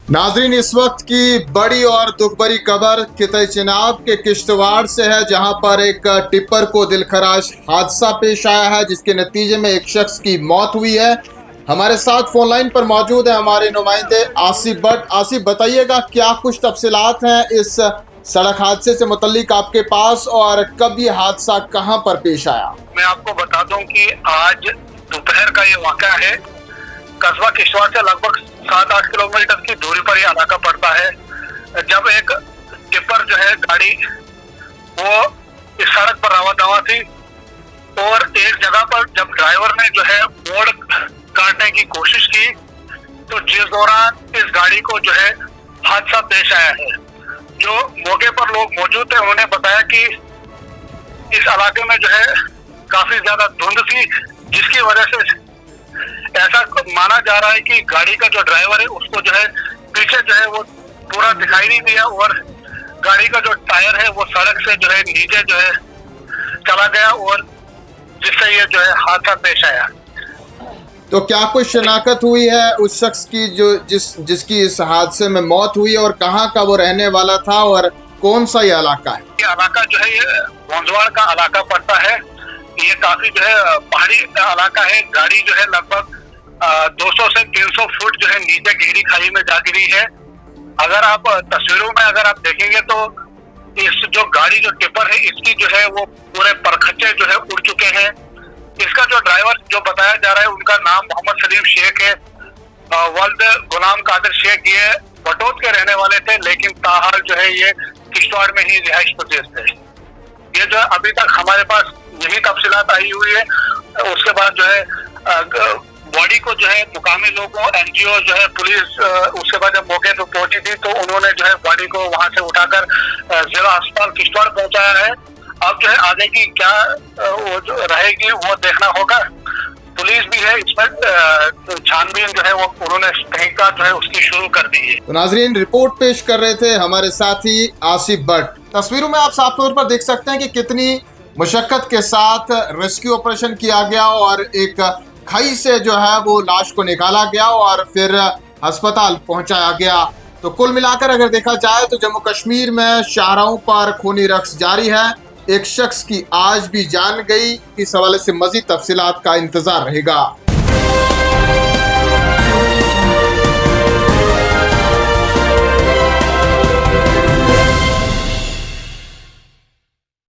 नाजरीन, इस वक्त की बड़ी और दुख भरी खबर कितई चिनाब के किश्तवाड़ से है, जहां पर एक टिप्पर को दिलखराश हादसा पेश आया है, जिसके नतीजे में एक शख्स की मौत हुई है। हमारे साथ फोन लाइन पर मौजूद है हमारे नुमाइंदे आसिफ भट्ट। आसिफ, बताइएगा क्या कुछ तफसीलात हैं इस सड़क हादसे से मुतल्लिक आपके पास, और कब ये हादसा कहां पर पेश आया? मैं आपको बता दूं कि आज दोपहर का ये वाक़या है। कस्बा किश्तवाड़ से लगभग 7-8 किलोमीटर की दूरी पर यह इलाका पड़ता है, जब एक टिप्पर जो है गाड़ी वो इस सड़क पर रवा थी और एक जगह पर जब ड्राइवर ने जो है मोड़ काटने की कोशिश की तो जिस दौरान इस गाड़ी को जो है हादसा पेश आया है। जो मौके पर लोग मौजूद थे उन्होंने बताया कि इस इलाके में जो है काफी ज्यादा धुंध थी, जिसकी वजह से ऐसा माना जा रहा है कि गाड़ी का जो ड्राइवर है उसको जो है पीछे जो है वो पूरा दिखाई नहीं दिया और गाड़ी का जो टायर है वो सड़क से जो है नीचे जो है चला गया और जिससे ये जो है हादसा पेश आया। तो क्या कुछ शनाख्त हुई है उस शख्स की जिसकी इस हादसे में मौत हुई, और कहाँ का वो रहने वाला था और कौन सा ये इलाका है? ये इलाका जो है ये भोंजवाड़ का इलाका पड़ता है। ये काफी जो है पहाड़ी इलाका है। गाड़ी जो है लगभग 200 से 300 फुट जो है नीचे गहरी खाई में जा गिरी है। अगर आप तस्वीरों में अगर आप देखेंगे तो इस जो गाड़ी जो टिप्पर है इसकी जो है वो पूरे परखच्चे जो है उड़ चुके हैं। इसका जो ड्राइवर जो बताया जा रहा है उनका नाम मोहम्मद सलीम शेख है। वल्द गुलाम कादिर शेख ये बटोत के रहने वाले थे, लेकिन ताहाल जो है ये किश्तवाड़ में ही रिहाइश पजीर थे। ये जो अभी तक हमारे पास यही तफसीलात आई हुई है। उसके बाद जो है बॉडी को जो है मुकामी लोगों, एनजीओ जो है पुलिस, उसके बाद जब मौके पर पहुंची थी तो उन्होंने जो है बॉडी को वहां से उठाकर जिला अस्पताल किश्तवाड़ पहुंचाया है। अब जो है आगे की क्या वो जो रहेगी वो देखना होगा। पुलिस भी है इसमें छानबीन जो है वो उन्होंने तहकीकात जो है उसकी शुरू कर दी है। तो नाजरीन, रिपोर्ट पेश कर रहे थे हमारे साथी आसिफ भट्ट। तस्वीरों में आप साफ तौर पर देख सकते हैं कि कितनी मुशक्कत के साथ रेस्क्यू ऑपरेशन किया गया और एक खाई से जो है वो लाश को निकाला गया और फिर अस्पताल पहुंचाया गया। तो कुल मिलाकर अगर देखा जाए तो जम्मू कश्मीर में शाहराहों पर खूनी रक्स जारी है। एक शख्स की आज भी जान गई। इस हवाले से मजीद तफसीलात का इंतजार रहेगा।